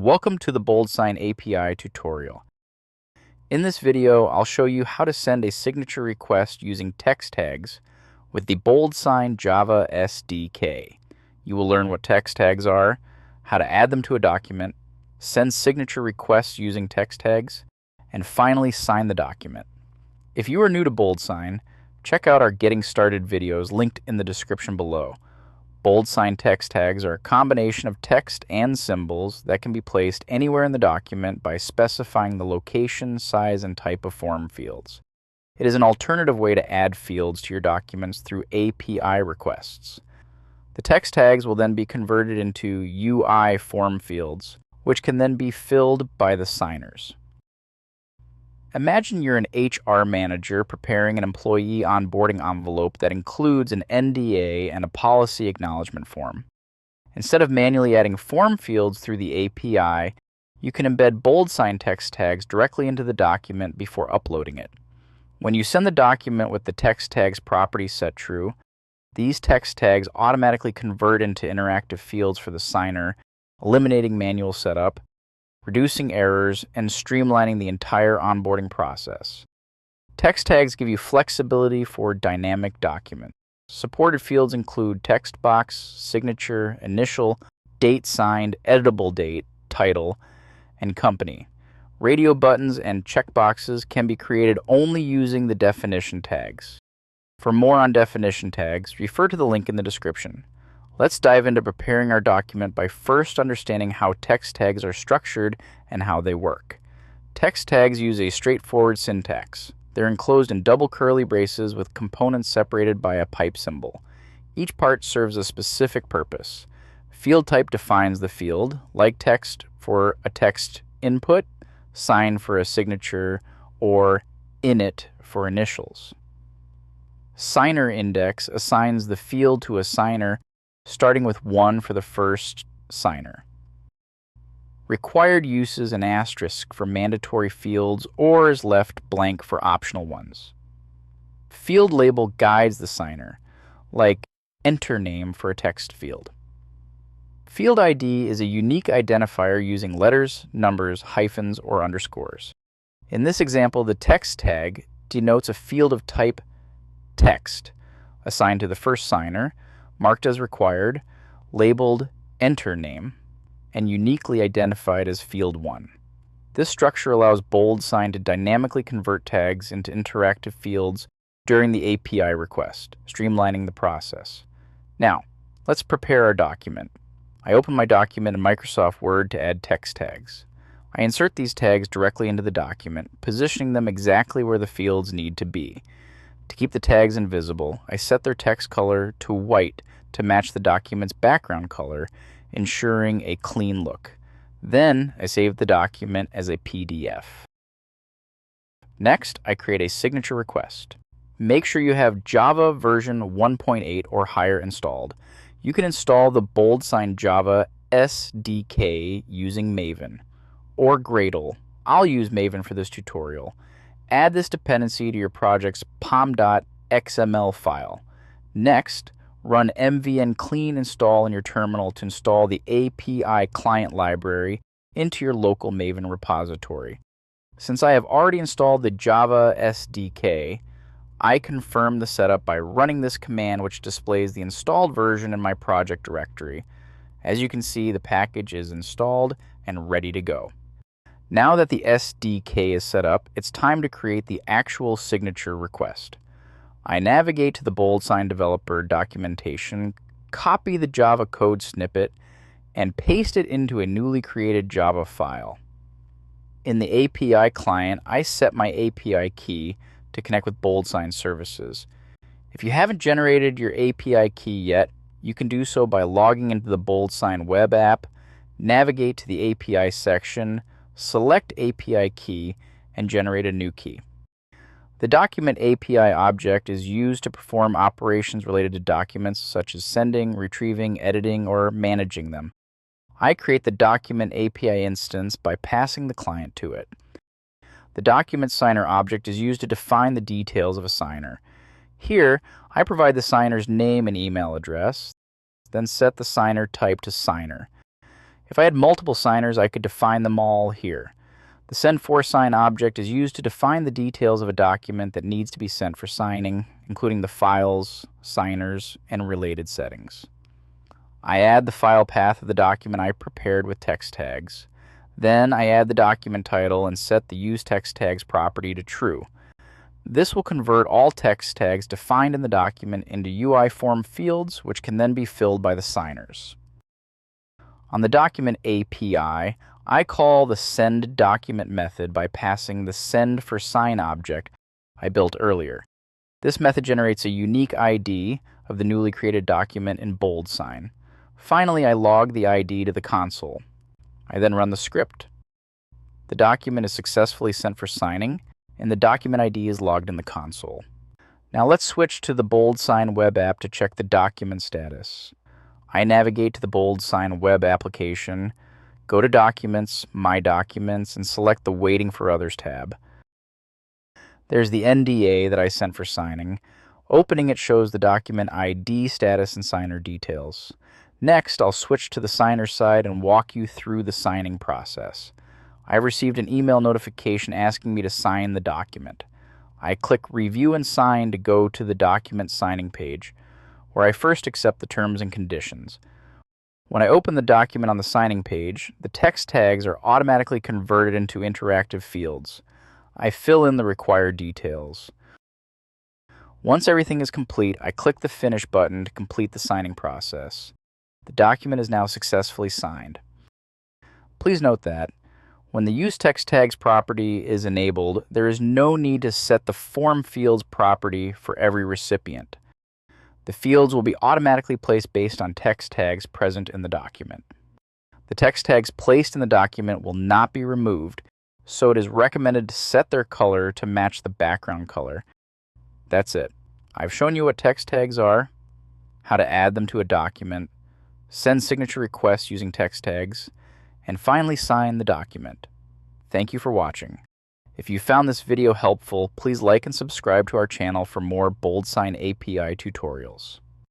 Welcome to the BoldSign API tutorial. In this video, I'll show you how to send a signature request using text tags with the BoldSign Java SDK. You will learn what text tags are, how to add them to a document, send signature requests using text tags, and finally sign the document. If you are new to BoldSign, check out our Getting Started videos linked in the description below. BoldSign text tags are a combination of text and symbols that can be placed anywhere in the document by specifying the location, size, and type of form fields. It is an alternative way to add fields to your documents through API requests. The text tags will then be converted into UI form fields, which can then be filled by the signers. Imagine you're an HR manager preparing an employee onboarding envelope that includes an NDA and a policy acknowledgement form. Instead of manually adding form fields through the API, you can embed BoldSign text tags directly into the document before uploading it. When you send the document with the text tags property set true, these text tags automatically convert into interactive fields for the signer, eliminating manual setup, reducing errors, and streamlining the entire onboarding process. Text tags give you flexibility for dynamic documents. Supported fields include text box, signature, initial, date signed, editable date, title, and company. Radio buttons and checkboxes can be created only using the definition tags. For more on definition tags, refer to the link in the description. Let's dive into preparing our document by first understanding how text tags are structured and how they work. Text tags use a straightforward syntax. They're enclosed in double curly braces with components separated by a pipe symbol. Each part serves a specific purpose. Field type defines the field, like text for a text input, sign for a signature, or init for initials. Signer index assigns the field to a signer, starting with 1 for the first signer. Required uses an asterisk for mandatory fields or is left blank for optional ones. Field label guides the signer, like enter name for a text field. Field ID is a unique identifier using letters, numbers, hyphens, or underscores. In this example, the text tag denotes a field of type text, assigned to the first signer, marked as required, labeled enter name, and uniquely identified as field 1. This structure allows BoldSign to dynamically convert tags into interactive fields during the API request, streamlining the process. Now, let's prepare our document. I open my document in Microsoft Word to add text tags. I insert these tags directly into the document, positioning them exactly where the fields need to be. To keep the tags invisible, I set their text color to white to match the document's background color, ensuring a clean look. Then, I save the document as a PDF. Next, I create a signature request. Make sure you have Java version 1.8 or higher installed. You can install the BoldSign Java SDK using Maven or Gradle. I'll use Maven for this tutorial. Add this dependency to your project's pom.xml file. Next, run mvn clean install in your terminal to install the API client library into your local Maven repository. Since I have already installed the Java SDK, I confirm the setup by running this command, which displays the installed version in my project directory. As you can see, the package is installed and ready to go. Now that the SDK is set up, it's time to create the actual signature request. I navigate to the BoldSign developer documentation, copy the Java code snippet, and paste it into a newly created Java file. In the API client, I set my API key to connect with BoldSign services. If you haven't generated your API key yet, you can do so by logging into the BoldSign web app, navigate to the API section, select API key, and generate a new key. The document API object is used to perform operations related to documents such as sending, retrieving, editing, or managing them. I create the document API instance by passing the client to it. The document signer object is used to define the details of a signer. Here, I provide the signer's name and email address, then set the signer type to signer. If I had multiple signers, I could define them all here. The send4sign object is used to define the details of a document that needs to be sent for signing, including the files, signers, and related settings. I add the file path of the document I prepared with text tags. Then I add the document title and set the use text tags property to true. This will convert all text tags defined in the document into UI form fields, which can then be filled by the signers. On the document API, I call the sendDocument method by passing the send4sign object I built earlier. This method generates a unique ID of the newly created document in BoldSign. Finally, I log the ID to the console. I then run the script. The document is successfully sent for signing, and the document ID is logged in the console. Now let's switch to the BoldSign web app to check the document status. I navigate to the BoldSign web application, go to Documents, My Documents, and select the Waiting for Others tab. There's the NDA that I sent for signing. Opening it shows the document ID, status, and signer details. Next, I'll switch to the signer side and walk you through the signing process. I received an email notification asking me to sign the document. I click Review and Sign to go to the document signing page, where I first accept the terms and conditions. When I open the document on the signing page, the text tags are automatically converted into interactive fields. I fill in the required details. Once everything is complete, I click the Finish button to complete the signing process. The document is now successfully signed. Please note that when the Use Text Tags property is enabled, there is no need to set the Form Fields property for every recipient. The fields will be automatically placed based on text tags present in the document. The text tags placed in the document will not be removed, so it is recommended to set their color to match the background color. That's it. I've shown you what text tags are, how to add them to a document, send signature requests using text tags, and finally sign the document. Thank you for watching. If you found this video helpful, please like and subscribe to our channel for more BoldSign API tutorials.